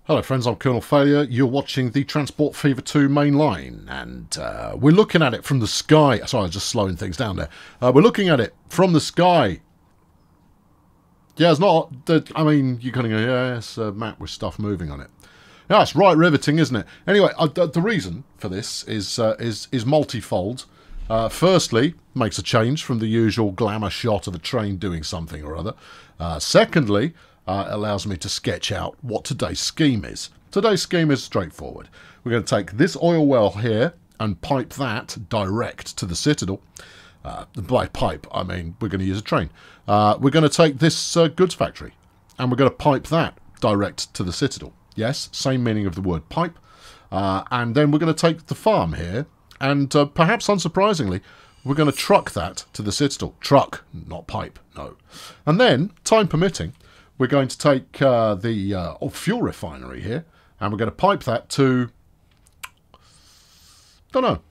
Hello friends, I'm Colonel Failure. You're watching the Transport Fever 2 Mainline, and we're looking at it from the sky. Sorry, I was just slowing things down there. We're looking at it from the sky. Yeah, it's not... I mean, you're going to go, yeah, it's a map with stuff moving on it. Yeah, it's right riveting, isn't it? Anyway, the reason for this is multifold. Firstly, makes a change from the usual glamour shot of a train doing something or other. Secondly, allows me to sketch out what today's scheme is. Today's scheme is straightforward. We're going to take this oil well here and pipe that direct to the citadel. By pipe, I mean we're going to use a train. We're going to take this goods factory and we're going to pipe that direct to the citadel. Yes, same meaning of the word pipe. And then we're going to take the farm here and perhaps unsurprisingly, we're going to truck that to the citadel. Truck, not pipe, no. And then, time permitting, we're going to take the fuel refinery here, and we're going to pipe that to... don't know.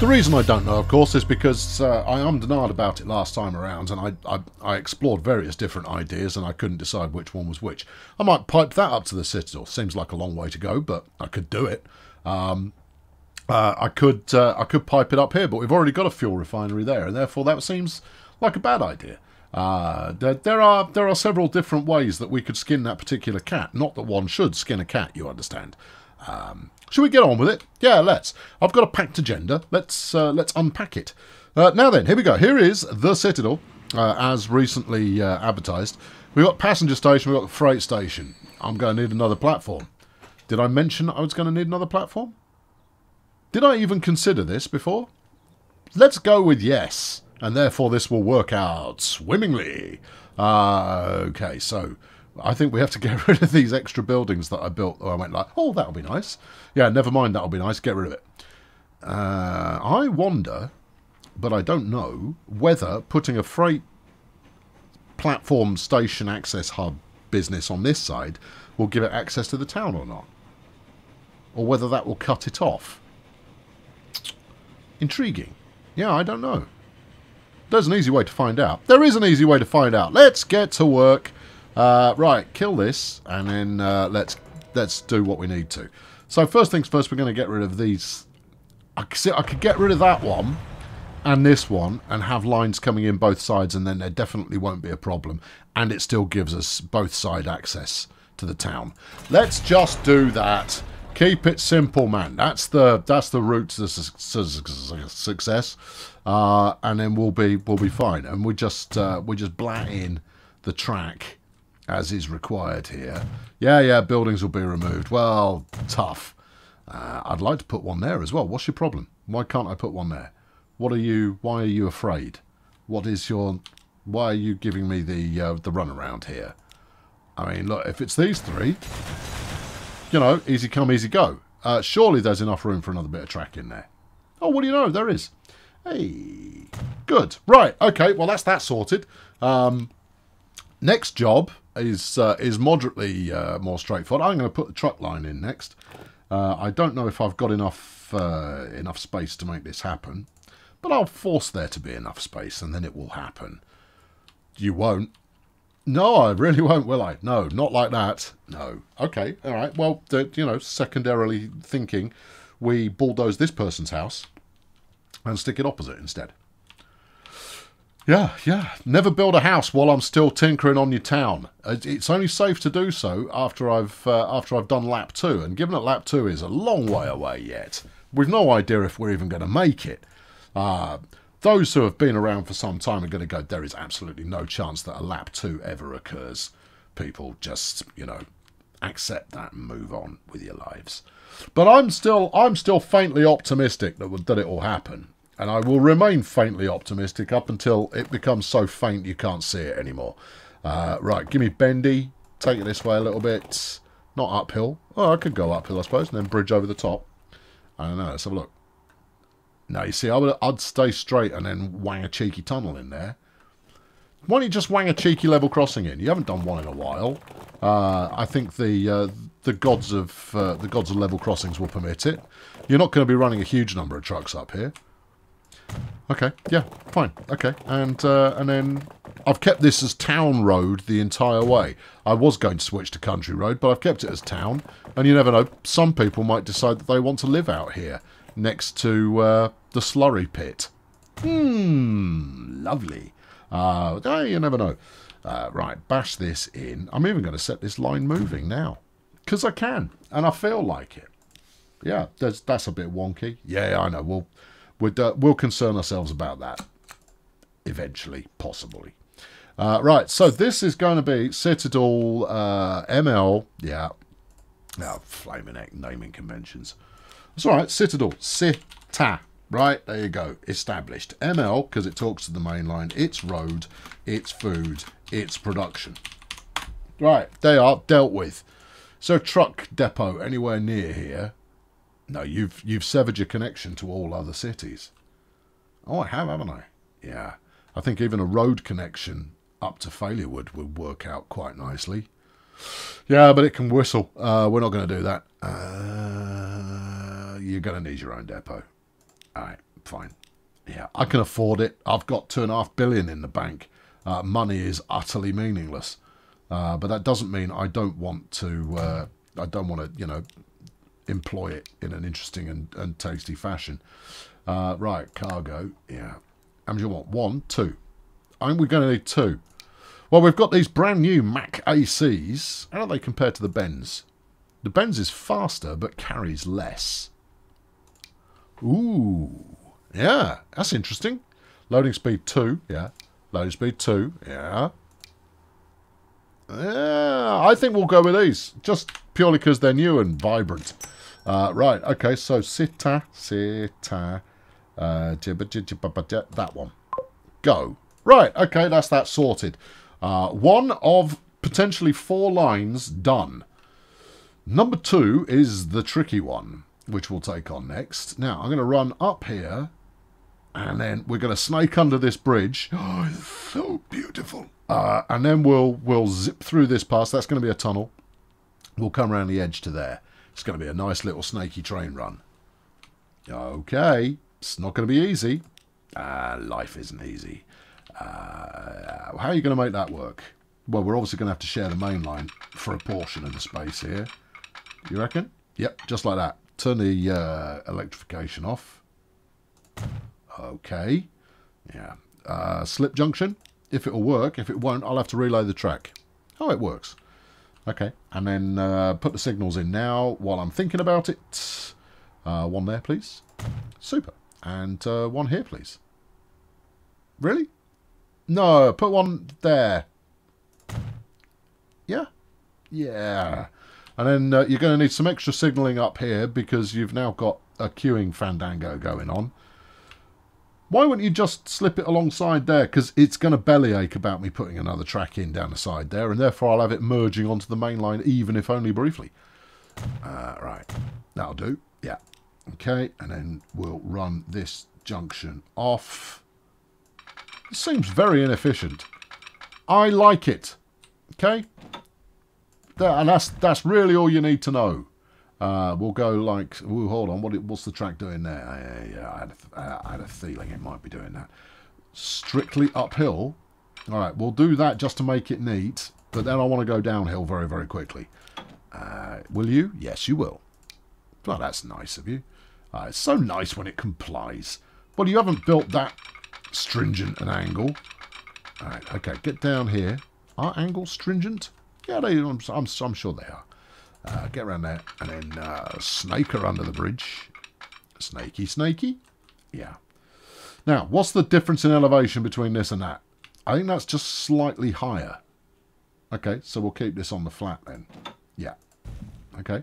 The reason I don't know, of course, is because I ummed about it last time around, and I explored various different ideas, and I couldn't decide which one was which. I might pipe that up to the citadel. Seems like a long way to go, but I could do it. I could pipe it up here, but we've already got a fuel refinery there, and therefore that seems like a bad idea. There are several different ways that we could skin that particular cat. Not that one should skin a cat, you understand. Shall we get on with it? Yeah, let's. I've got a packed agenda. Let's unpack it. Now then, here we go. Here is the Citadel, as recently advertised. We've got passenger station. We've got the freight station. I'm going to need another platform. Did I mention I was going to need another platform? Did I even consider this before? Let's go with yes, and therefore this will work out swimmingly. Okay, so I think we have to get rid of these extra buildings that I built. I went like, oh, that'll be nice. Yeah, never mind, that'll be nice. Get rid of it. I wonder, but I don't know, whether putting a freight platform station access hub business on this side will give it access to the town or not. Or whether that will cut it off. Intriguing. Yeah, I don't know. There's an easy way to find out. There is an easy way to find out. Let's get to work. Right, kill this, and then let's do what we need to. So first things first, we're going to get rid of these. I could get rid of that one and this one and have lines coming in both sides, and then there definitely won't be a problem, and it still gives us both side access to the town. Let's just do that. Keep it simple, man. That's the route to success, and then we'll be fine. And we just blat in the track as is required here. Yeah, buildings will be removed. Well, tough. I'd like to put one there as well. What's your problem? Why can't I put one there? Why are you afraid? Why are you giving me the runaround here? I mean, look, if it's these three, you know, easy come, easy go. Surely there's enough room for another bit of track in there. Oh, what do you know? There is. Hey, good. Right, okay, well, that's that sorted. Next job is moderately more straightforward. I'm going to put the truck line in next. I don't know if I've got enough space to make this happen, but I'll force there to be enough space, and then it will happen. You won't. No, I really won't, will I? No, not like that. No. Okay, all right. Well, you know, secondarily thinking, we bulldoze this person's house and stick it opposite instead. Yeah. Never build a house while I'm still tinkering on your town. It's only safe to do so after I've done lap 2, and given that lap 2 is a long way away yet, we've no idea if we're even going to make it. Those who have been around for some time are going to go, there is absolutely no chance that a lap 2 ever occurs. People just, you know, accept that and move on with your lives. But I'm still faintly optimistic that it will happen. And I will remain faintly optimistic up until it becomes so faint you can't see it anymore. Right, give me bendy. Take it this way a little bit. Not uphill. Oh, I could go uphill, I suppose, and then bridge over the top. I don't know, let's have a look. No, you see, I'd stay straight and then wang a cheeky tunnel in there. Why don't you just wang a cheeky level crossing in? You haven't done one in a while. I think the gods of level crossings will permit it. You're not going to be running a huge number of trucks up here. Okay, yeah, fine. Okay, and then I've kept this as town road the entire way. I was going to switch to country road, but I've kept it as town. And you never know, some people might decide that they want to live out here next to the slurry pit. Lovely. You never know. Right, bash this in. I'm even going to set this line moving now. Because I can, and I feel like it. Yeah, that's a bit wonky. Yeah, I know. We'll concern ourselves about that. Eventually, possibly. Right, so this is going to be Citadel ML. Yeah. Now, flaming heck naming conventions. That's all right, Citadel. Cita. Right, there you go. Established. ML, because it talks to the main line. It's road, it's food, it's production. Right, they are dealt with. So, truck depot anywhere near here? No, you've severed your connection to all other cities. Oh, I have, haven't I? Yeah. I think even a road connection up to Failurewood would work out quite nicely. Yeah, but it can whistle. We're not going to do that. You're going to need your own depot. Alright, fine. Yeah, I can afford it. I've got $2.5 billion in the bank. Money is utterly meaningless. But that doesn't mean I don't want to, you know, employ it in an interesting and tasty fashion. Right, cargo. Yeah. How much do you want? 1, 2. I think we're going to need 2. Well, we've got these brand new Mac ACs. How do they compare to the Benz? The Benz is faster, but carries less. Ooh. Yeah, that's interesting. Loading speed 2. Yeah. Loading speed 2. Yeah. Yeah, I think we'll go with these. Just purely because they're new and vibrant. Right, okay, so that one. Go. Right, okay, that's that sorted. One of potentially 4 lines done. Number 2 is the tricky one, which we'll take on next. Now, I'm going to run up here, and then we're going to snake under this bridge. Oh, it's so beautiful. And then we'll zip through this pass. That's going to be a tunnel. We'll come around the edge to there. It's going to be a nice little snaky train run. Okay. It's not going to be easy. Life isn't easy. How are you going to make that work? Well, we're obviously going to have to share the main line for a portion of the space here. You reckon? Yep, just like that. Turn the electrification off. Okay. Yeah. Slip junction. If it'll work. If it won't, I'll have to relay the track. Oh, it works. Okay. And then put the signals in now while I'm thinking about it. One there, please. Super. And one here, please. Really? No, put one there. Yeah? Yeah. And then you're going to need some extra signalling up here because you've now got a queuing fandango going on. Why wouldn't you just slip it alongside there? Because it's going to bellyache about me putting another track in down the side there, and therefore I'll have it merging onto the main line, even if only briefly. Right. That'll do. Yeah. Okay. And then we'll run this junction off. It seems very inefficient. I like it. Okay. And that's really all you need to know. We'll go like... Ooh, hold on. What's the track doing there? Yeah, I had a feeling it might be doing that. Strictly uphill. All right, we'll do that just to make it neat. But then I want to go downhill very, very quickly. Will you? Yes, you will. Well, that's nice of you. It's so nice when it complies. Well, you haven't built that stringent an angle. All right, okay, get down here. Are angles stringent? Yeah, I'm sure they are. Get around there and then snake her under the bridge. Snaky, snaky. Yeah. Now, what's the difference in elevation between this and that? I think that's just slightly higher. Okay, so we'll keep this on the flat then. Yeah. Okay.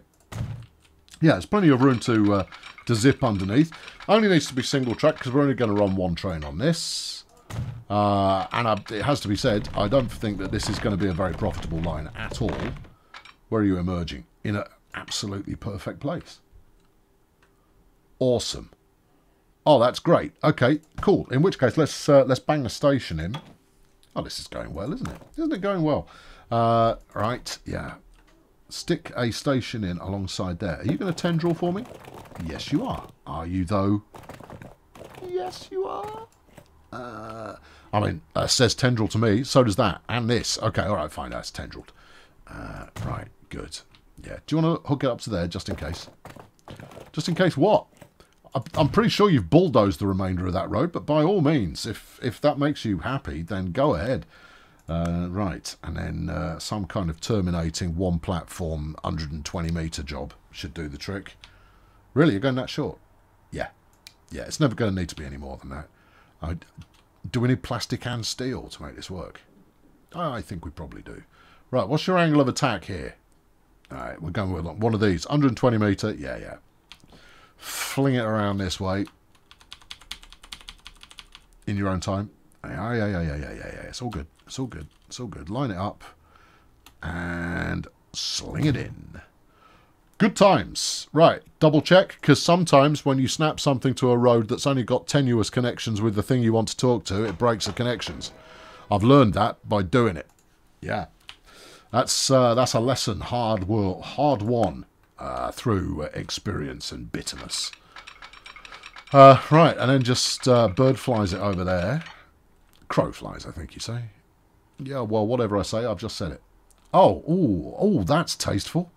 Yeah, there's plenty of room to zip underneath. Only needs to be single track because we're only going to run one train on this. It has to be said, I don't think that this is going to be a very profitable line at all. Where are you emerging? In an absolutely perfect place. Awesome. Oh, that's great. Okay, cool. In which case, let's bang the station in. Oh, this is going well, isn't it? Isn't it going well? Right, yeah. Stick a station in alongside there. Are you going to tendril for me? Yes, you are. Are you, though? Yes, you are. I mean, says tendril to me. So does that. And this. Okay, all right, fine. That's tendrilled. Right, good. Yeah. Do you want to hook it up to there, just in case? Just in case what? I'm pretty sure you've bulldozed the remainder of that road, but by all means, if that makes you happy, then go ahead. Right, and then some kind of terminating one platform 120 metre job should do the trick. Really, you're going that short? Yeah. Yeah, it's never going to need to be any more than that. Do we need plastic and steel to make this work? I think we probably do. Right, what's your angle of attack here? Alright, we're going with one of these. 120 metre, yeah. Fling it around this way. In your own time. Yeah. It's all good. It's all good. It's all good. Line it up. And sling it in. Good times. Right, double check, because sometimes when you snap something to a road that's only got tenuous connections with the thing you want to talk to, it breaks the connections. I've learned that by doing it. Yeah. That's a lesson hard won through experience and bitterness. Right, and then just bird flies it over there. Crow flies, I think you say. Yeah, well, whatever I say, I've just said it. Oh, that's tasteful.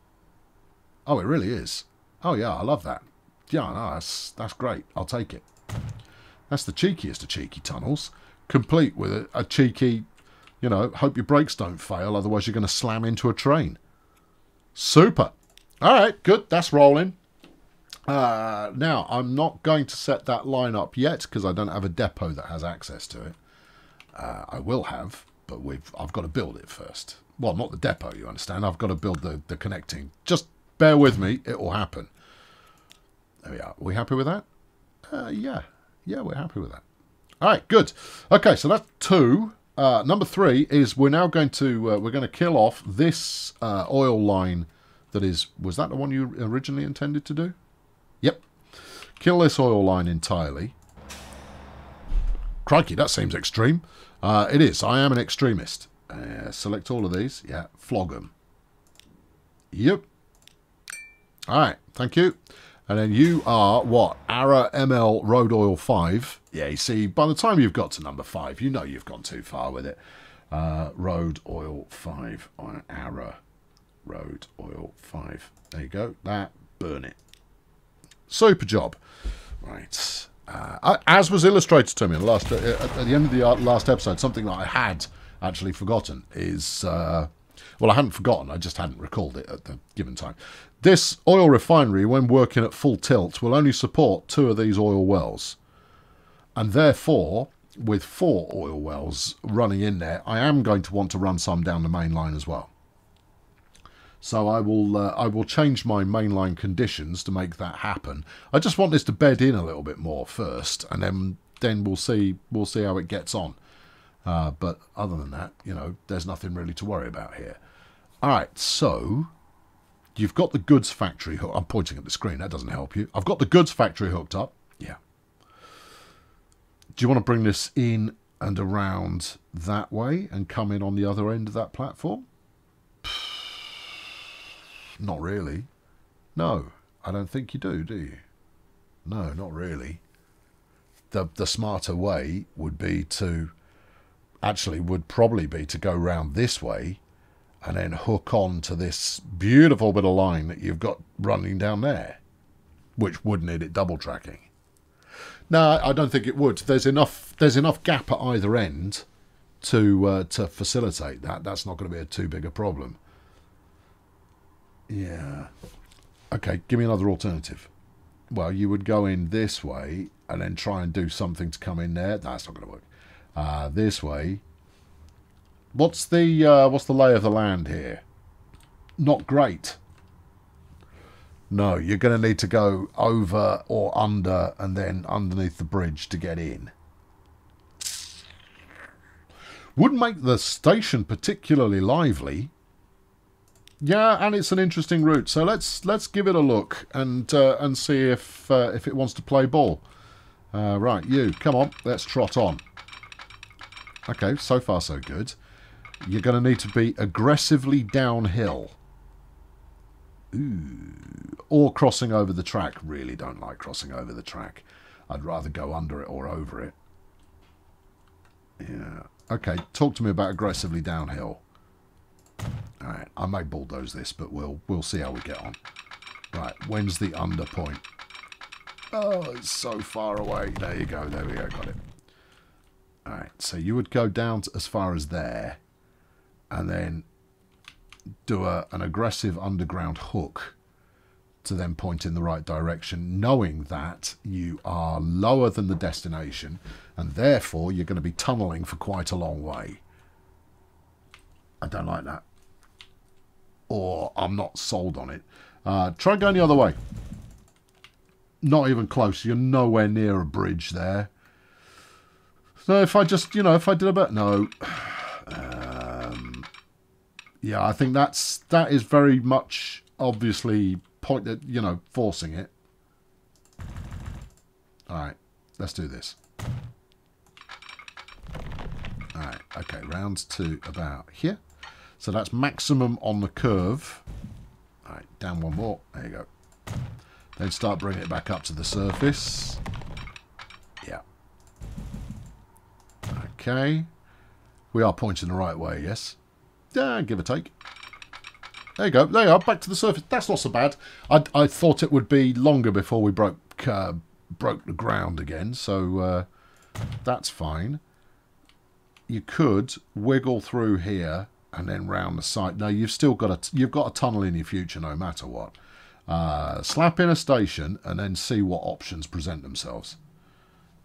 Oh, it really is. Oh, yeah, I love that. Yeah, no, that's great. I'll take it. That's the cheekiest of cheeky tunnels. Complete with a cheeky, you know, hope your brakes don't fail, otherwise you're going to slam into a train. Super. All right, good. That's rolling. Now, I'm not going to set that line up yet because I don't have a depot that has access to it. I will have, but I've got to build it first. Well, not the depot, you understand. I've got to build the connecting. Just bear with me. It will happen. There we are. Are we happy with that? Yeah. Yeah, we're happy with that. All right, good. Okay, so that's 2. Number 3 is we're now going to kill off this oil line that is... Was that the one you originally intended to do? Yep. Kill this oil line entirely. Crikey, that seems extreme. It is. I am an extremist. Select all of these. Yeah, flog them. Yep. All right, thank you. And then you are, what? ARA ML Road Oil 5. Yeah, you see, by the time you've got to number 5, you know you've gone too far with it. Road Oil 5 on ARA Road Oil 5. There you go. That, burn it. Super job. Right. As was illustrated to me at the end of the last episode, something that I had actually forgotten is... well, I hadn't forgotten, I just hadn't recalled it at the given time. This oil refinery, when working at full tilt, will only support 2 of these oil wells. And therefore, with 4 oil wells running in there, I am going to want to run some down the main line as well. So I will change my mainline conditions to make that happen. I just want this to bed in a little bit more first, and then we'll see how it gets on. But other than that, you know, there's nothing really to worry about here. All right, so you've got the goods factory hooked. I'm pointing at the screen. That doesn't help you. I've got the goods factory hooked up. Yeah. Do you want to bring this in and around that way and come in on the other end of that platform? Not really. No, I don't think you do you? No, not really. The smarter way would be to... Actually, would probably be to go round this way and then hook on to this beautiful bit of line that you've got running down there, which would need it double tracking. No, I don't think it would. There's enough gap at either end to facilitate that. That's not going to be too big a problem. Yeah. Okay, give me another alternative. Well, you would go in this way and then try and do something to come in there. That's not going to work. This way. What's the lay of the land here? Not great. No, you're going to need to go over or under and then underneath the bridge to get in. Wouldn't make the station particularly lively. Yeah, and it's an interesting route. So let's give it a look and see if it wants to play ball. Right, you come on, let's trot on. Okay, so far so good. You're going to need to be aggressively downhill. Ooh. Or crossing over the track. Really don't like crossing over the track. I'd rather go under it or over it. Yeah. Okay, talk to me about aggressively downhill. Alright, I may bulldoze this, but we'll see how we get on. Right, when's the under point? Oh, it's so far away. There you go, there we go, got it. Alright, so you would go down to as far as there, and then do an aggressive underground hook to then point in the right direction, knowing that you are lower than the destination, and therefore you're going to be tunnelling for quite a long way. I don't like that. Or I'm not sold on it. Try going the other way. Not even close. You're nowhere near a bridge there. So if I just, if I did a bit... No. Yeah, I think that is very much obviously forcing it. Alright, let's do this. Alright, okay, round to about here. So that's maximum on the curve. Alright, down one more. There you go. Then start bringing it back up to the surface. Yeah. Okay. We are pointing the right way, yes? Yeah, give or take. There you go. There you are. Back to the surface. That's not so bad. I thought it would be longer before we broke the ground again, so that's fine. You could wiggle through here and then round the side. No, you've got a tunnel in your future, no matter what. Slap in a station and then see what options present themselves.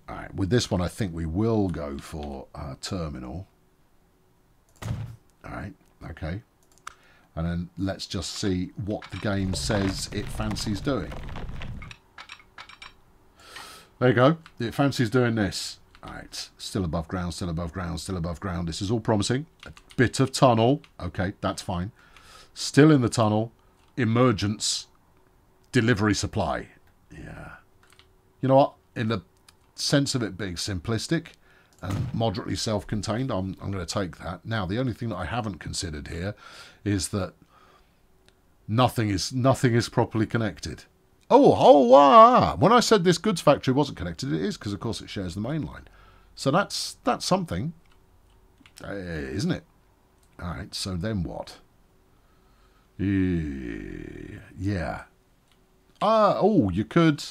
All right. With this one, I think we will go for terminal. All right. Okay. And then let's just see what the game says it fancies doing. There you go. It fancies doing this. Alright. Still above ground, still above ground, still above ground. This is all promising. A bit of tunnel. Okay, that's fine. Still in the tunnel. Emergence. Delivery supply. Yeah. You know what? In the sense of it being simplistic and moderately self-contained, I'm going to take that. Now, the only thing that I haven't considered here is that nothing is properly connected. Oh, when I said this goods factory wasn't connected, it is, because of course it shares the main line. So that's something, isn't it? All right, so then what? Yeah. You could...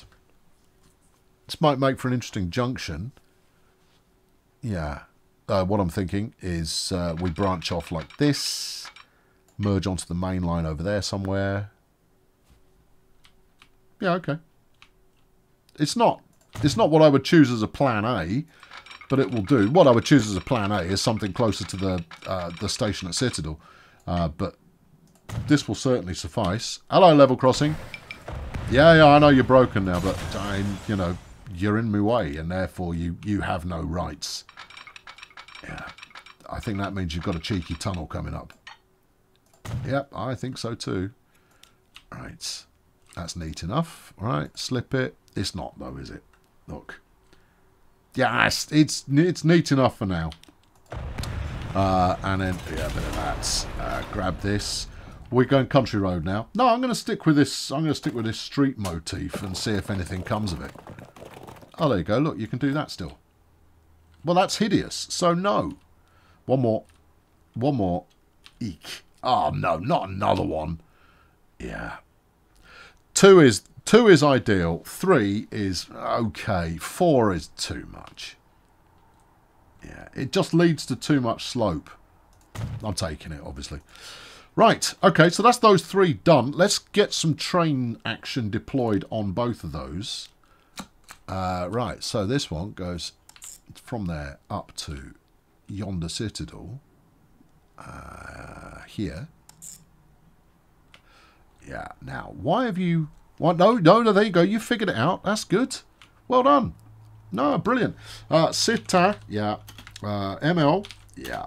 This might make for an interesting junction. Yeah. What I'm thinking is we branch off like this, merge onto the main line over there somewhere. Yeah, okay. It's not what I would choose as a plan A, but it will do. What I would choose as a plan A is something closer to the station at Citadel. But this will certainly suffice. Hello, level crossing. Yeah, I know you're broken now, but you're in my way, and therefore you have no rights. Yeah, I think that means you've got a cheeky tunnel coming up. Yep, I think so too. Right, that's neat enough. All right, slip it. It's not though, is it? Look. Yes, it's neat enough for now. And then yeah, a bit of that. Grab this. We're going country road now. No, I'm going to stick with this. I'm going to stick with this street motif and see if anything comes of it. Oh, there you go. Look, you can do that still. Well, that's hideous. So no. One more. One more. Eek. Oh no, not another one. Yeah. Two is ideal. 3 is okay. 4 is too much. Yeah, it just leads to too much slope. I'm taking it, obviously. Right, okay, so that's those 3 done. Let's get some train action deployed on both of those. Right, so this one goes from there up to yonder Citadel. Here. Yeah, now, why have you... Well, no, there you go. You figured it out. That's good. Well done. No, brilliant. Cita, yeah. ML, yeah.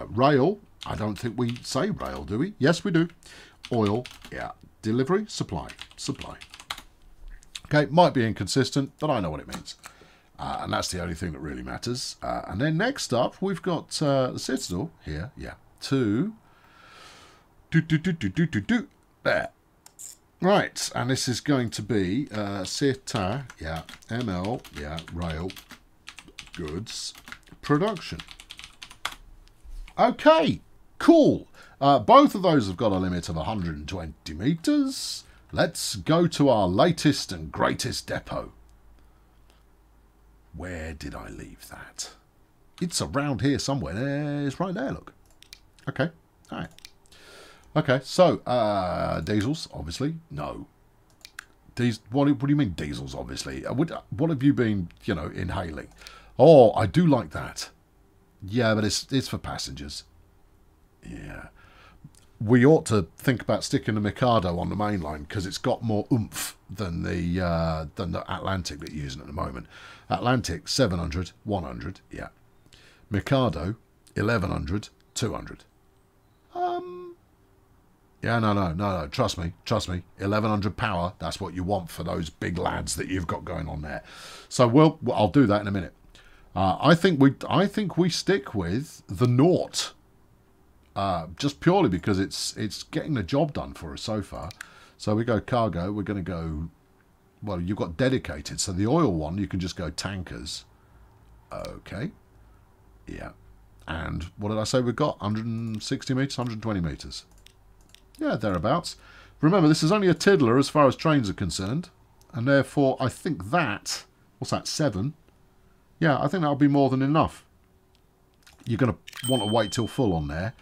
Rail, I don't think we say rail, do we? Yes, we do. Oil, yeah. Delivery, supply. Okay, might be inconsistent, but I know what it means. And that's the only thing that really matters. And then next up, we've got the Citadel here, yeah. To... There. Right, and this is going to be CETA, yeah, ML, yeah, rail, goods, production. Okay, cool. Both of those have got a limit of 120 metres. Let's go to our latest and greatest depot. Where did I leave that? It's around here somewhere. It's right there, look. Okay, all right. Okay, so, diesels, obviously. No. What do you mean diesels, obviously? What have you been, you know, inhaling? Oh, I do like that. Yeah, but it's for passengers. Yeah. We ought to think about sticking the Mikado on the mainline because it's got more oomph than the Atlantic that you're using at the moment. Atlantic, 700, 100, yeah. Mikado, 1100, 200. Yeah, no, trust me. 1100 power, that's what you want for those big lads that you've got going on there. So I'll do that in a minute. I think we stick with the naught. Just purely because it's getting the job done for us so far. So we go cargo, we're going to go, well, you've got dedicated. So the oil one, you can just go tankers. Okay. Yeah. And what did I say we've got? 160 metres, 120 metres. Yeah, thereabouts. Remember, this is only a tiddler as far as trains are concerned. And therefore, I think that, what's that, 7? Yeah, I think that'll be more than enough. You're going to want to wait till full on there.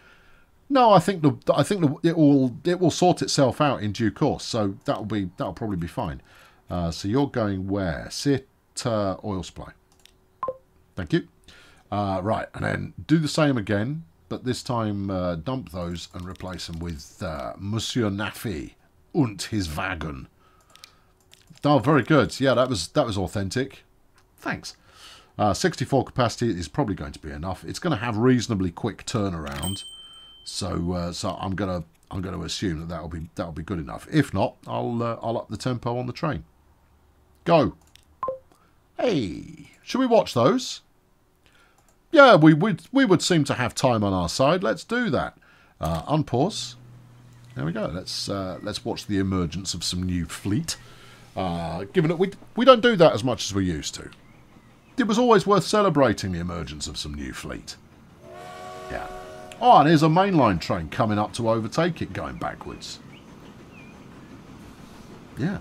No, I think it will sort itself out in due course. So that'll probably be fine. So you're going where? Sit oil supply. Thank you. Right, and then do the same again, but this time dump those and replace them with Monsieur Naffy und his wagon. Oh, very good. Yeah, that was authentic. Thanks. 64 capacity is probably going to be enough. It's going to have reasonably quick turnaround, so I'm going to assume that that'll be good enough. If not, I'll up the tempo on the train. Go. Hey, should we watch those? Yeah, we would seem to have time on our side. Let's do that. Unpause. There we go. Let's watch the emergence of some new fleet. Given that we don't do that as much as we used to. It was always worth celebrating the emergence of some new fleet. Yeah. Oh, and here's a mainline train coming up to overtake it, going backwards. Yeah.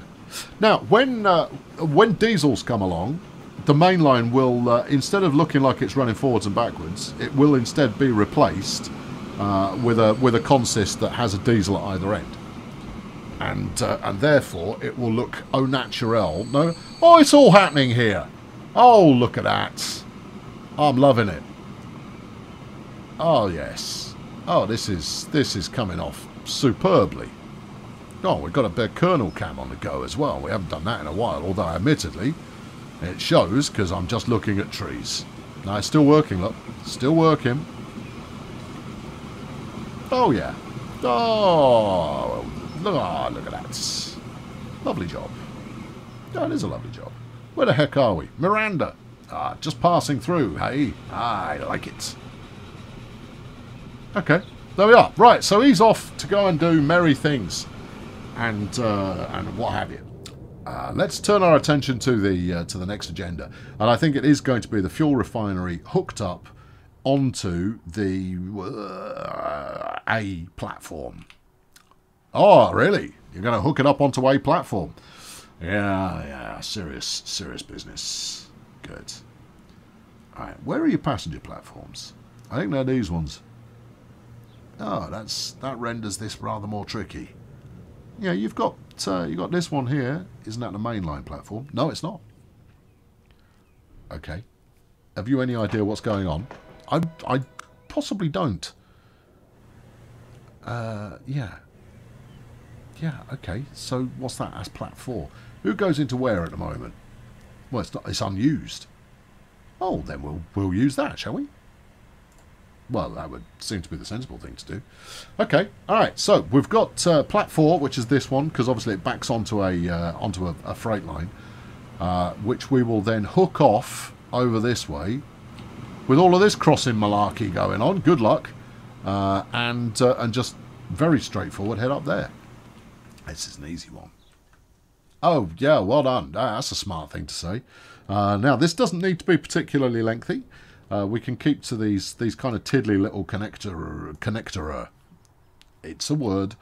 Now, when diesels come along, the mainline will, instead of looking like it's running forwards and backwards, it will instead be replaced with a consist that has a diesel at either end, and therefore it will look au naturel. No, oh, it's all happening here. Oh, look at that! I'm loving it. Oh yes. Oh, this is coming off superbly. Oh, we've got a big kernel cam on the go as well. We haven't done that in a while, although admittedly it shows because I'm just looking at trees. No, it's still working, look. Still working. Oh, yeah. Oh, look at that. Lovely job. Oh, it is a lovely job. Where the heck are we? Miranda. Ah, just passing through, hey? I like it. Okay, there we are. Right, so he's off to go and do merry things and what have you. Let's turn our attention to the next agenda, and I think it is going to be the fuel refinery hooked up onto the A platform. Oh, really? You're going to hook it up onto A platform? Yeah, serious business. Good. All right, where are your passenger platforms? I think they're these ones. Oh, that renders this rather more tricky. Yeah, you've got this one here. Isn't that the mainline platform? No, it's not. Okay. Have you any idea what's going on? I possibly don't. Yeah. Yeah, okay. So what's that as plat 4? Who goes into where at the moment? Well, it's not. It's unused. Oh, then we'll use that, shall we? Well, that would seem to be the sensible thing to do. Okay, all right. So we've got plat 4, which is this one, because obviously it backs onto a freight line, which we will then hook off over this way, with all of this crossing malarkey going on. Good luck, and just very straightforward head up there. This is an easy one. Oh, yeah, well done. That's a smart thing to say. Now, this doesn't need to be particularly lengthy. We can keep to these kind of tiddly little connector. It's a word.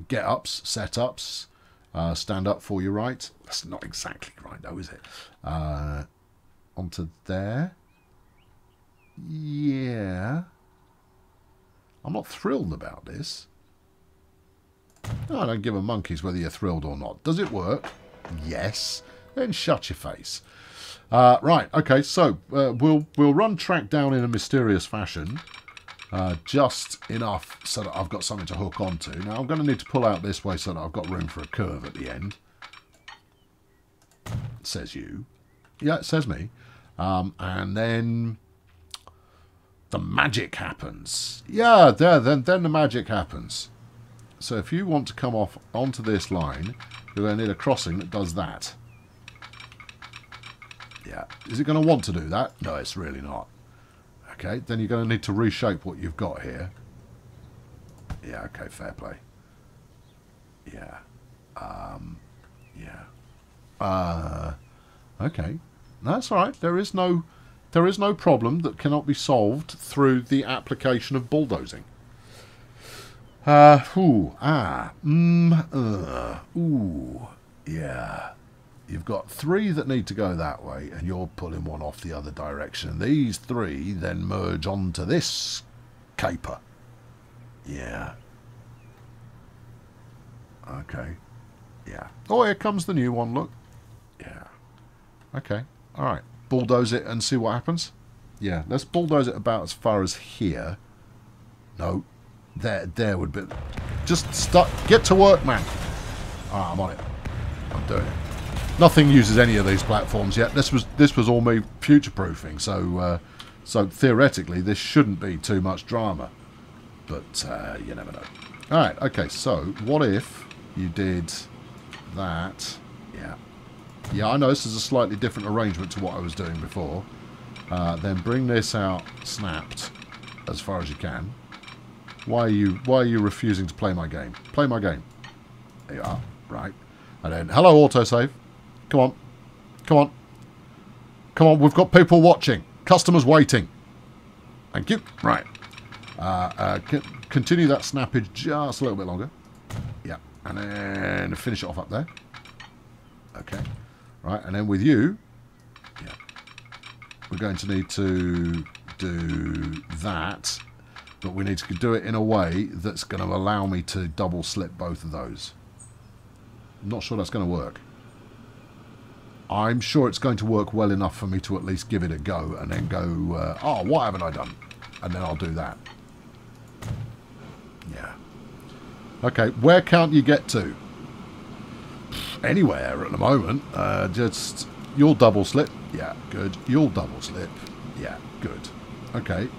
Get-ups, set-ups, stand up for your right. That's not exactly right, though, is it? Onto there. Yeah. I'm not thrilled about this. No, I don't give a monkeys whether you're thrilled or not. Does it work? Yes. Then shut your face. Right, okay, so we'll run track down in a mysterious fashion. Just enough so that I've got something to hook onto. Now, I'm going to need to pull out this way so that I've got room for a curve at the end. It says you. Yeah, it says me. And then the magic happens. Yeah, then the magic happens. So if you want to come off onto this line, you're going to need a crossing that does that. Yeah. Is it going to want to do that? No, it's really not. Okay, then you're going to need to reshape what you've got here. Yeah, okay, fair play. Yeah. Yeah. Okay. That's all right. There is no problem that cannot be solved through the application of bulldozing. Yeah. You've got 3 that need to go that way, and you're pulling one off the other direction. These 3 then merge onto this caper. Yeah. Okay. Yeah. Oh, here comes the new one, look. Yeah. Okay. All right. Bulldoze it and see what happens. Yeah, let's bulldoze it about as far as here. No. There would be... Just start... Get to work, man. All right, I'm on it. I'm doing it. Nothing uses any of these platforms yet. This was all me future-proofing, so theoretically this shouldn't be too much drama, but you never know. All right, okay. So what if you did that? Yeah. I know this is a slightly different arrangement to what I was doing before. Then bring this out snapped as far as you can. Why are you refusing to play my game? Play my game. There you are. Right. And then hello autosave. Come on. Come on. Come on, we've got people watching. Customers waiting. Thank you. Right. Continue that snappage just a little bit longer. Yeah. And then finish it off up there. Okay. Right, and then with you, yeah, we're going to need to do that, but we need to do it in a way that's going to allow me to double slip both of those. I'm not sure that's going to work. I'm sure it's going to work well enough for me to at least give it a go and then go, oh, what haven't I done? And then I'll do that. Yeah. Okay, where can't you get to? Anywhere at the moment. Just, you'll double slip. Yeah, good. You'll double slip. Yeah, good. Okay,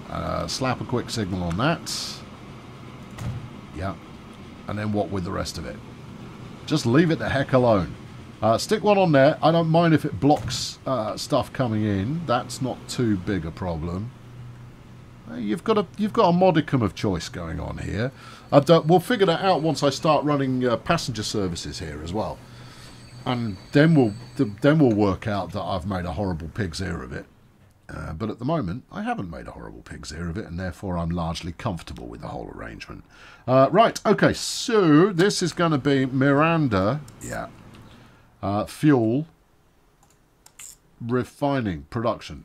slap a quick signal on that. Yeah. And then what with the rest of it? Just leave it the heck alone. Stick one on there. I don't mind if it blocks stuff coming in. That's not too big a problem. You've got a modicum of choice going on here. We'll figure that out once I start running passenger services here as well, and then we'll work out that I've made a horrible pig's ear of it. But at the moment, I haven't made a horrible pig's ear of it, and therefore I'm largely comfortable with the whole arrangement. Right. Okay. So this is going to be Miranda. Yeah. Fuel, refining, production.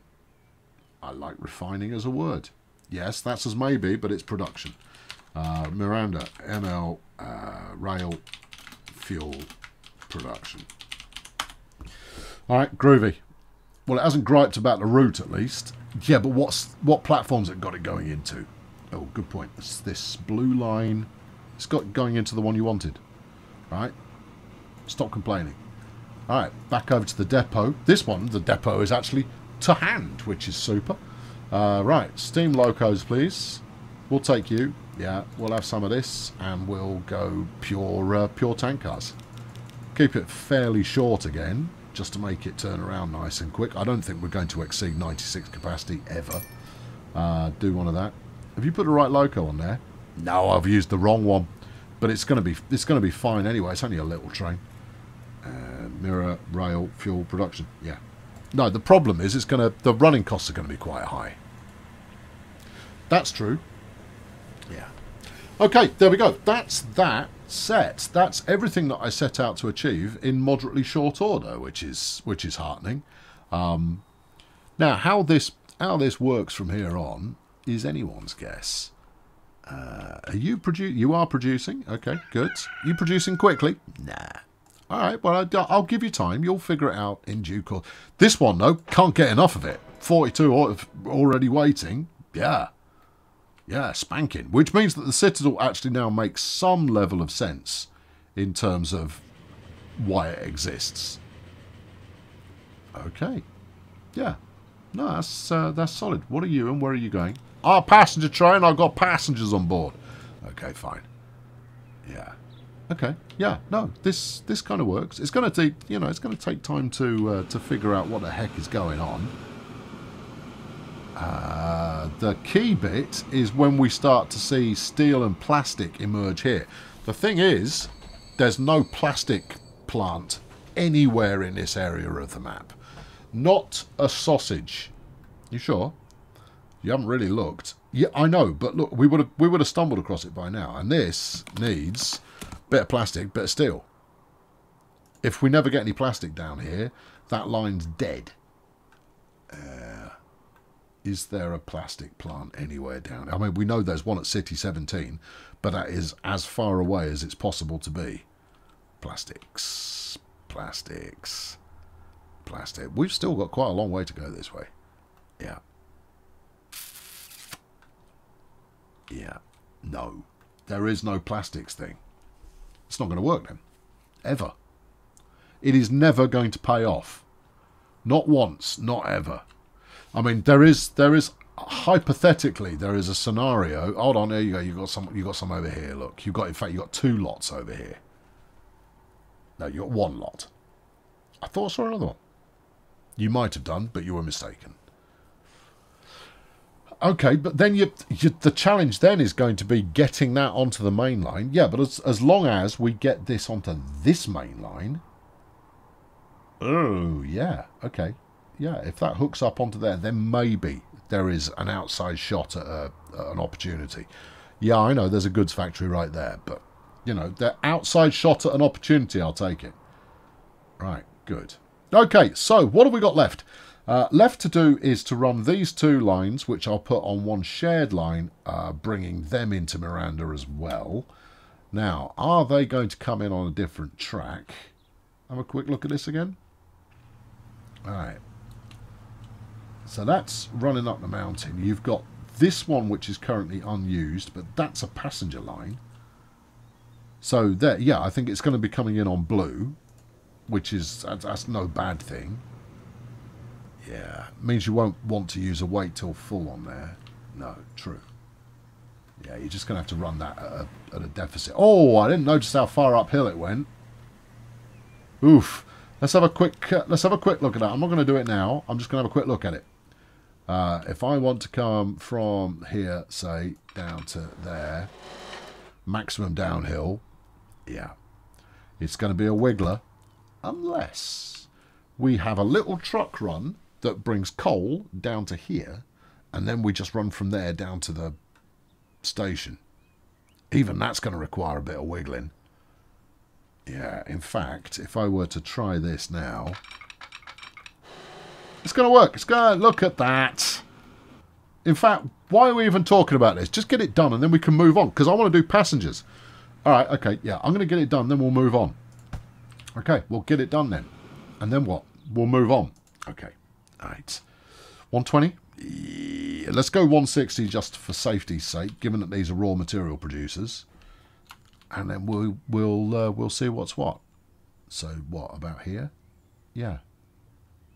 I like refining as a word. Yes, that's as maybe, but it's production. Miranda, ML, rail, fuel, production. All right, groovy. Well, it hasn't griped about the route, at least. Yeah, but what platform's it got it going into? Oh, good point. It's this blue line. It's got going into the one you wanted. Right? Stop complaining. Alright, back over to the depot. This one, the depot, is actually to hand, which is super. Right, steam locos, please. We'll take you. Yeah, we'll have some of this, and we'll go pure tank cars. Keep it fairly short again, just to make it turn around nice and quick. I don't think we're going to exceed 96 capacity, ever. Do one of that. Have you put the right loco on there? No, I've used the wrong one. But it's going to be fine anyway. It's only a little train. Mirror, rail, fuel, production. Yeah. No, the problem is the running costs are going to be quite high. That's true. Yeah. Okay, there we go. That's that set. That's everything that I set out to achieve in moderately short order, which is heartening. Now, how this works from here on is anyone's guess. You are producing? Okay, good. You producing quickly? Nah. All right, well, I'll give you time. You'll figure it out in due course. This one, though, can't get enough of it. 42 already waiting. Yeah. Yeah, spanking. Which means that the Citadel actually now makes some level of sense in terms of why it exists. Okay. Yeah. No, that's solid. What are you and where are you going? Our passenger train. I've got passengers on board. Okay, fine. Yeah. Okay. Yeah. No, this kind of works. It's going to take it's going to take time to figure out what the heck is going on. The key bit is when we start to see steel and plastic emerge here. The thing is, there's no plastic plant anywhere in this area of the map. Not a sausage. You sure? You haven't really looked. Yeah, I know, but look, we would have stumbled across it by now. And this needs a bit of plastic, bit of steel. If we never get any plastic down here, that line's dead. Is there a plastic plant anywhere down? I mean, we know there's one at City 17, but that is as far away as it's possible to be. Plastics. Plastics. Plastic. We've still got quite a long way to go this way. Yeah. Yeah. No. There is no plastics thing. It's not going to work then. Ever. It is never going to pay off. Not once. Not ever. I mean, there is hypothetically there is a scenario. Hold on, there you go. You got some over here. Look, in fact you got two lots over here. No, you got one lot. I thought I saw another one. You might have done, but you were mistaken. Okay, but then the challenge then is going to be getting that onto the main line. Yeah, but as long as we get this onto this main line. Oh yeah, okay. Yeah, if that hooks up onto there, then maybe there is an outside shot at an opportunity. Yeah, I know, there's a goods factory right there, but, the outside shot at an opportunity, I'll take it. Right, good. Okay, so what have we got left? Left to do is to run these two lines, which I'll put on one shared line, bringing them into Miranda as well. Now, are they going to come in on a different track? Have a quick look at this again. All right. So that's running up the mountain. You've got this one, which is currently unused, but that's a passenger line. So there, yeah, I think it's going to be coming in on blue, which is that's no bad thing. Yeah, means you won't want to use a weight till full on there. No, true. Yeah, you're just going to have to run that at a deficit. Oh, I didn't notice how far uphill it went. Oof. Let's have a quick look at that. I'm not going to do it now. I'm just going to have a quick look at it. If I want to come from here, say, down to there, maximum downhill, yeah, it's going to be a wiggler, unless we have a little truck run that brings coal down to here, and then we just run from there down to the station. Even that's going to require a bit of wiggling. Yeah, in fact, if I were to try this now, it's going to work. It's going to look at that. In fact, why are we even talking about this? Just get it done and then we can move on, because I want to do passengers. All right, okay, yeah, I'm going to get it done, then we'll move on. Okay, we'll get it done then. And then what? We'll move on. Okay, all right. 120? Yeah, let's go 160 just for safety's sake, given that these are raw material producers. And then we'll see what's what. So what about here? Yeah.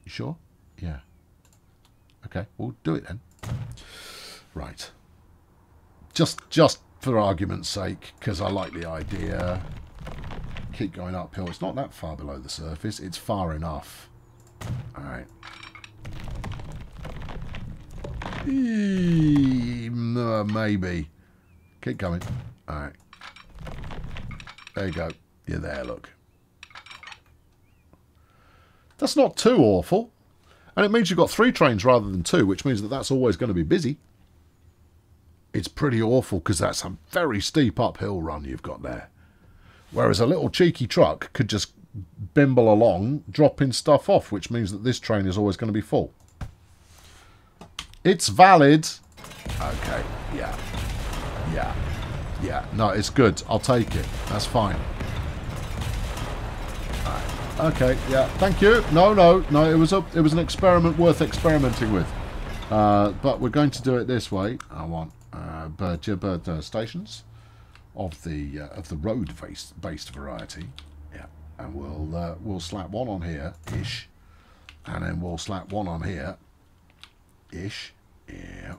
You sure? Yeah. Okay, we'll do it then. Right. Just for argument's sake, because I like the idea. Keep going uphill. It's not that far below the surface. It's far enough. All right. Maybe. Keep going. All right. There you go. You're there, look. That's not too awful. And it means you've got 3 trains rather than 2, which means that that's always going to be busy. It's pretty awful because that's a very steep uphill run you've got there. Whereas a little cheeky truck could just bimble along, dropping stuff off, which means that this train is always going to be full. It's valid. Okay, yeah. Yeah. Yeah, no, it's good. I'll take it. That's fine. Okay, yeah, thank you. No, it was an experiment worth experimenting with. But we're going to do it this way. I want bird stations of the road based variety. Yeah, and we'll slap one on here ish, and then we'll slap one on here ish. Yeah.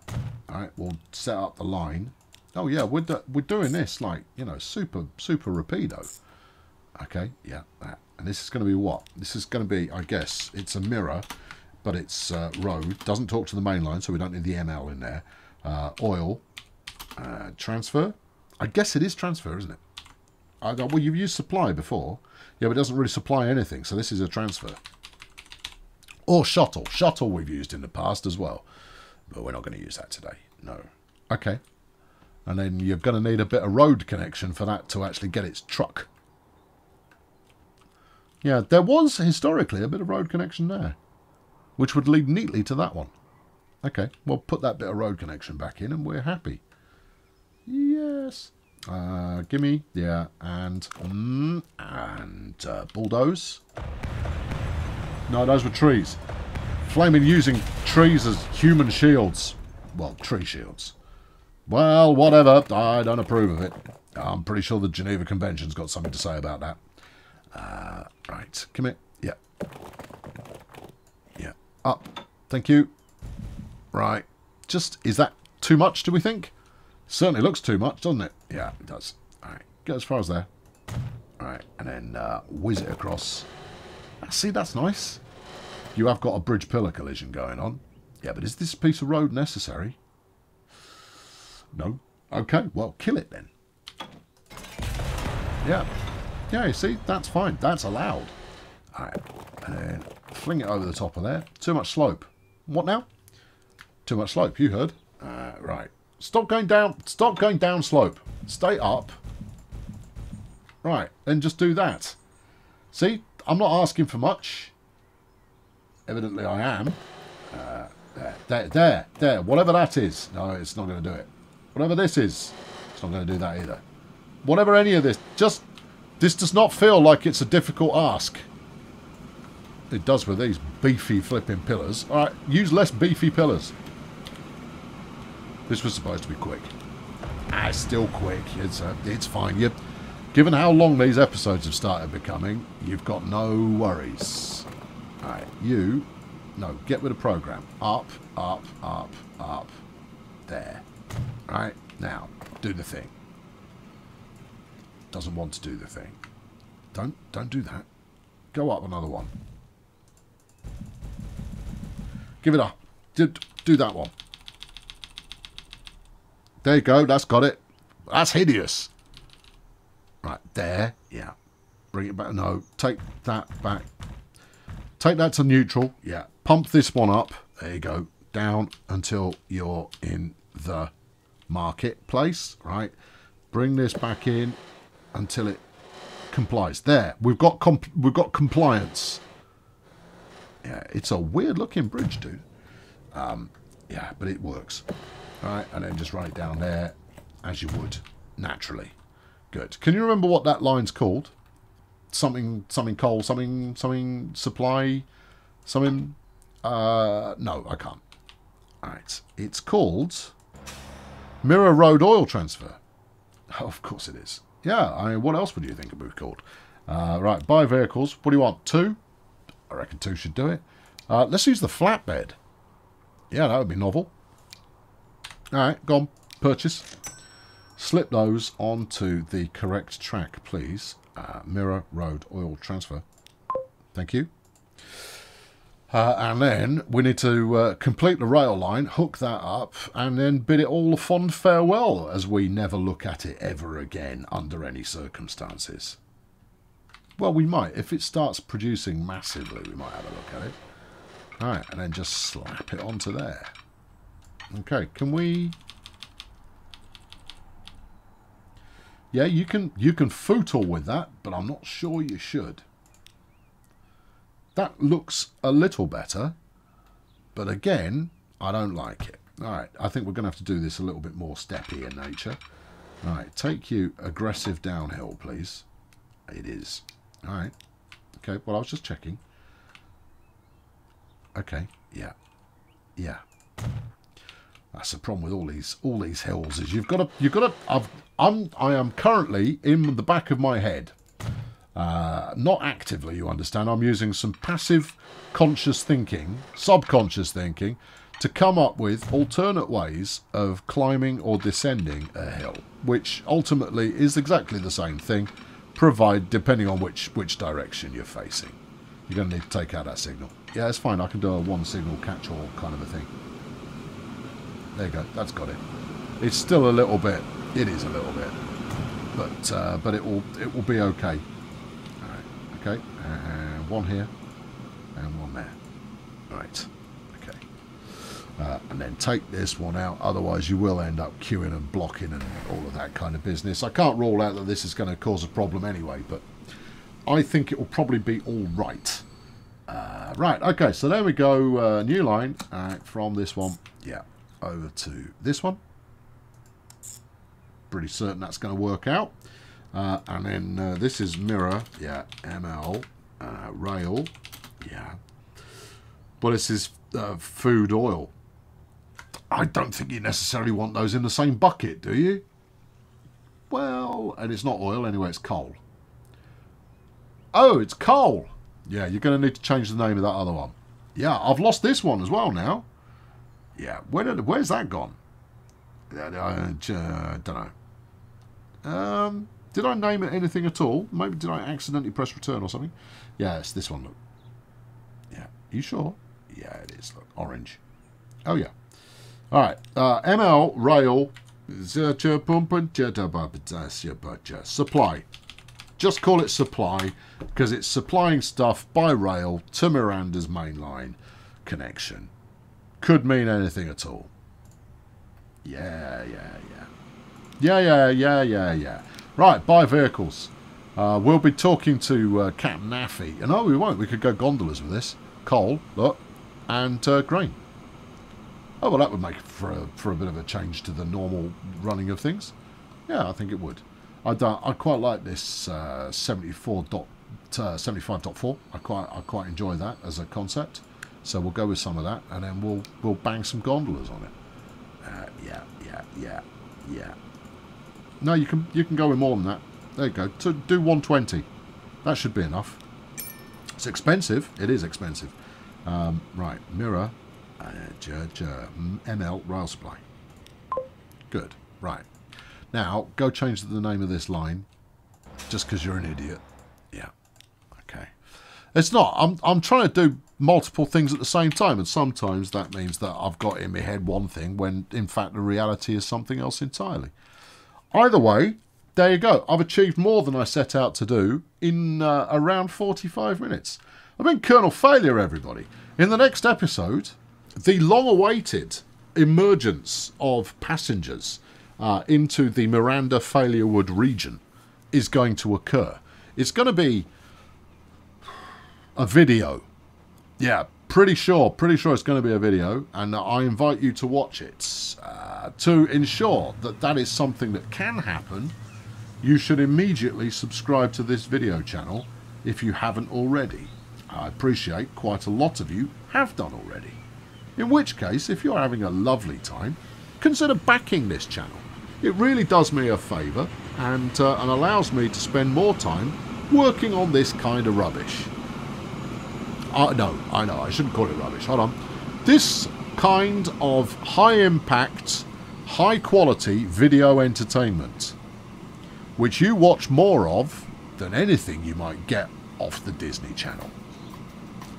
All right, we'll set up the line. Oh yeah, we're doing this like, you know, super rapido. Okay, yeah, that. And this is going to be what? This is going to be, I guess, it's a mirror, but it's road. Doesn't talk to the main line, so we don't need the ML in there. Oil. Transfer. I guess it is transfer, isn't it? Well, you've used supply before. Yeah, but it doesn't really supply anything, so this is a transfer. Or shuttle. Shuttle we've used in the past as well. But we're not going to use that today. No. Okay. And then you're going to need a bit of road connection for that to actually get its truck. Yeah, there was historically a bit of road connection there, which would lead neatly to that one. Okay, we'll put that bit of road connection back in and we're happy. Yes. Gimme, yeah, and bulldoze. No, those were trees. Flaming using trees as human shields. Well, tree shields. Well, whatever. I don't approve of it. I'm pretty sure the Geneva Convention's got something to say about that. Right, come here. Yeah. Yeah. Up. Thank you. Right. Just, is that too much, do we think? Certainly looks too much, doesn't it? Yeah, it does. Alright, get as far as there. Alright, and then whiz it across. See, that's nice. You have got a bridge pillar collision going on. Yeah, but is this piece of road necessary? No. Okay, well, kill it then. Yeah. Yeah, you see, that's fine. That's allowed. Alright, and then fling it over the top of there. Too much slope. What now? Too much slope, you heard. Right. Stop going down. Stop going down slope. Stay up. Right, then just do that. See, I'm not asking for much. Evidently I am. There. Whatever that is. No, it's not going to do it. Whatever this is, it's not going to do that either. Whatever any of this, just... This does not feel like it's a difficult ask. It does with these beefy flipping pillars. Alright, use less beefy pillars. This was supposed to be quick. It's still quick. It's fine. Given how long these episodes have started becoming, you've got no worries. Alright, no, get with the program. Up. There. Alright, now, do the thing. Doesn't want to do the thing. Don't do that. Go up another one. Give it up. Do that one. There you go. That's got it. That's hideous. Right, there. Yeah. Bring it back. No, take that back. Take that to neutral. Yeah. Pump this one up. There you go. Down until you're in the marketplace. Right. Bring this back in until it complies. There. We've got compliance. Yeah, it's a weird looking bridge, dude. Yeah, but it works. Alright, and then just run it down there as you would, naturally. Good. Can you remember what that line's called? Something coal, something supply, something... no, I can't. Alright, it's called Mirror Road Oil Transfer. Oh, of course it is. Yeah, I mean, what else would you think it would be called? Right, buy vehicles. What do you want? 2? I reckon 2 should do it. Let's use the flatbed. Yeah, that would be novel. Alright, go on. Purchase. Slip those onto the correct track, please. Mirror Road Oil Transfer. Thank you. And then we need to complete the rail line, hook that up, and then bid it all a fond farewell as we never look at it ever again under any circumstances. Well, we might. If it starts producing massively, we might have a look at it. Alright, and then just slap it onto there. Okay, can we... Yeah, you can footle with that, but I'm not sure you should. That looks a little better, but again, I don't like it. Alright, I think we're going to have to do this a little bit more steppy in nature. Alright, take you aggressive downhill, please. It is. Alright. Okay, well, I was just checking. Okay, yeah. Yeah. That's the problem with all these hills is you've got to I am currently in the back of my head. Not actively, you understand. I'm using some passive conscious thinking, subconscious thinking, to come up with alternate ways of climbing or descending a hill, which ultimately is exactly the same thing, depending on which direction you're facing. You're going to need to take out that signal. Yeah, it's fine. I can do a one signal catch-all kind of a thing. There you go. That's got it. It's still a little bit. It is a little bit, but it will be okay. All right. Okay. And one here, and one there. Right. Okay. And then take this one out. Otherwise, you will end up queuing and blocking and all of that kind of business. I can't rule out that this is going to cause a problem anyway, but I think it will probably be all right. Right. Okay. So there we go. New line from this one. Yeah. Over to this one. Pretty certain that's going to work out. And then this is mirror. Yeah. ML. Rail. Yeah. Well, this is food oil. I don't think you necessarily want those in the same bucket, do you? Well, and it's not oil anyway, it's coal. Oh, it's coal. Yeah, you're going to need to change the name of that other one. Yeah, I've lost this one as well now. Yeah, where's that gone? I don't know. Did I name it anything at all? Maybe did I accidentally press return or something? Yeah, it's this one, look. Yeah, you sure? Yeah, it is, look. Orange. Oh, yeah. All right. ML rail supply. Just call it supply because it's supplying stuff by rail to Miranda's mainline connection. Could mean anything at all. Yeah. Right, buy vehicles. We'll be talking to Captain Naffy. And no, we won't. We could go gondolas with this. Coal, look, and grain. Oh, well, that would make for a bit of a change to the normal running of things. Yeah, I think it would. I quite like this 75.4. I quite enjoy that as a concept. So we'll go with some of that, and then we'll bang some gondolas on it. Yeah. No, you can go with more than that. There you go. To do 120. That should be enough. It's expensive. It is expensive. Right, mirror. ML rail supply. Good. Right. Now, go change the name of this line. Just because you're an idiot. Yeah. Okay. It's not. I'm trying to do multiple things at the same time, and sometimes that means that I've got in my head one thing when in fact the reality is something else entirely. Either way, there you go. I've achieved more than I set out to do in around 45 minutes. I've been Colonel Failure, everybody. In the next episode, the long-awaited emergence of passengers into the Miranda Failurewood region is going to occur. It's going to be a video. Yeah, pretty sure it's going to be a video, and I invite you to watch it. To ensure that that is something that can happen, you should immediately subscribe to this video channel if you haven't already. I appreciate quite a lot of you have done already. In which case, if you're having a lovely time, consider backing this channel. It really does me a favour and allows me to spend more time working on this kind of rubbish. No, I know, I shouldn't call it rubbish. Hold on. This kind of high-impact, high-quality video entertainment, which you watch more of than anything you might get off the Disney Channel.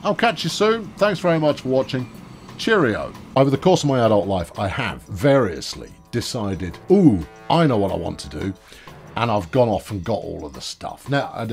I'll catch you soon. Thanks very much for watching. Cheerio. Over the course of my adult life, I have variously decided, ooh, I know what I want to do, and I've gone off and got all of the stuff. Now,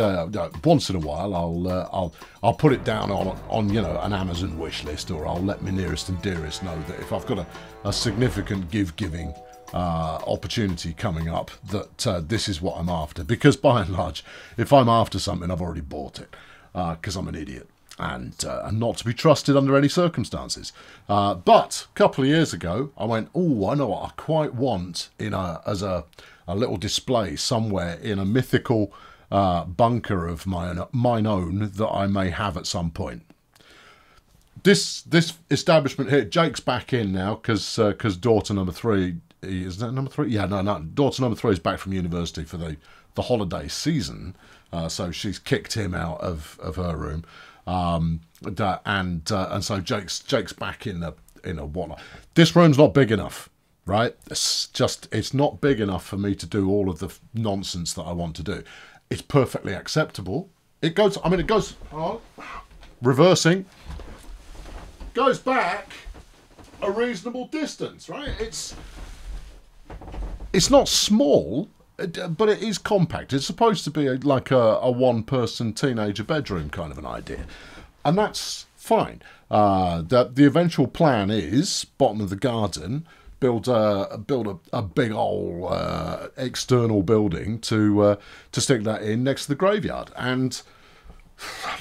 once in a while, I'll put it down on you know, an Amazon wish list, or I'll let my nearest and dearest know that if I've got a significant giving opportunity coming up, that this is what I'm after. Because by and large, if I'm after something, I've already bought it, because I'm an idiot. And not to be trusted under any circumstances. But a couple of years ago, I went, oh, I know what I quite want as a little display somewhere in a mythical bunker of mine own that I may have at some point. This establishment here, Jake's back in now because daughter number 3, is that number 3? Yeah, no, daughter number 3 is back from university for the holiday season, so she's kicked him out of her room. And so Jake's back in a whatnot. This room's not big enough, right? It's not big enough for me to do all of the nonsense that I want to do. It's perfectly acceptable. It goes reversing, goes back a reasonable distance, right? It's not small, but it is compact. It's supposed to be like a one-person teenager bedroom kind of an idea. And that's fine. The eventual plan is, bottom of the garden, build a big old external building to stick that in next to the graveyard. And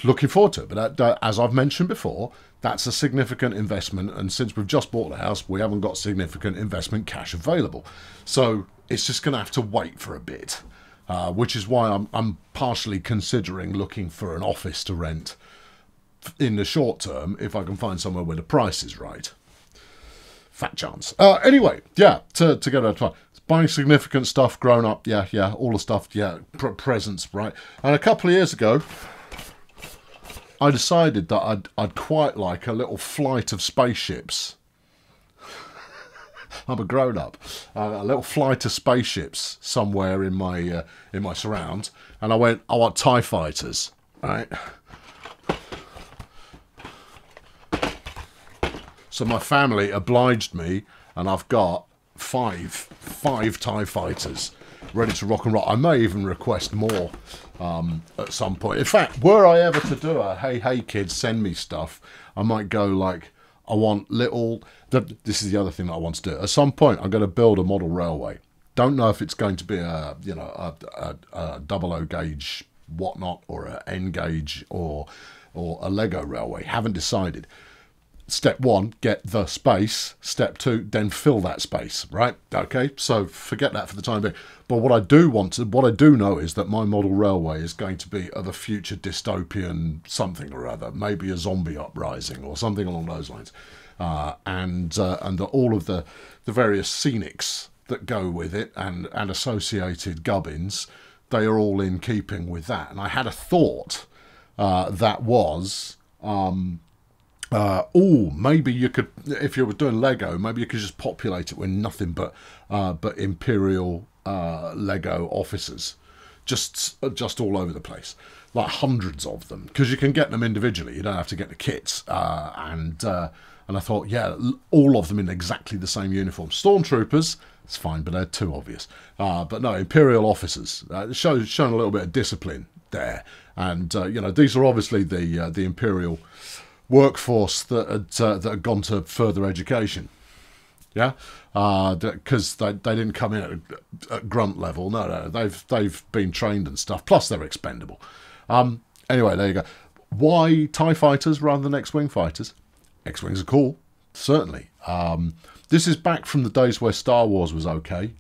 looking forward to it. But as I've mentioned before, that's a significant investment. And since we've just bought the house, we haven't got significant investment cash available. So it's just going to have to wait for a bit, which is why I'm partially considering looking for an office to rent in the short term, if I can find somewhere where the price is right. Fat chance. Anyway, yeah, to get out of buying significant stuff, grown up, yeah, all the stuff, yeah, presents, right? And a couple of years ago, I decided that I'd quite like a little flight of spaceships. I'm a grown-up. A little flight of spaceships somewhere in my surrounds, and I want TIE fighters, right? So my family obliged me, and I've got five TIE fighters ready to rock and roll. I may even request more at some point. In fact, were I ever to do a hey kids, send me stuff, I might go like, I want little... This is the other thing that I want to do. At some point, I'm going to build a model railway. Don't know if it's going to be a 00 gauge whatnot, or an N gauge, or a Lego railway. Haven't decided. Step 1, get the space. Step 2, then fill that space, right? Okay, so forget that for the time being. But what I do know is that my model railway is going to be of a future dystopian something or other, maybe a zombie uprising or something along those lines, and all of the various scenics that go with it and associated gubbins, they are all in keeping with that. And I had a thought that was. Maybe you could, if you were doing Lego, maybe you could just populate it with nothing but Imperial Lego officers, just all over the place, like hundreds of them, because you can get them individually. You don't have to get the kits. And I thought, yeah, all of them in exactly the same uniform. Stormtroopers, it's fine, but they're too obvious. But no, Imperial officers, showing a little bit of discipline there. And these are obviously the Imperial workforce that had gone to further education, yeah, because they didn't come in at grunt level. No, they've been trained and stuff. Plus, they're expendable. Anyway, there you go. Why TIE fighters rather than X-wing fighters? X-wings are cool, certainly. This is back from the days where Star Wars was okay.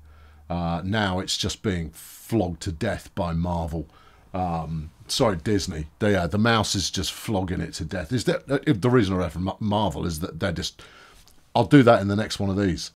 Now it's just being flogged to death by Marvel. Sorry, Disney. The mouse is just flogging it to death. The reason I reference Marvel is that they're just... I'll do that in the next one of these.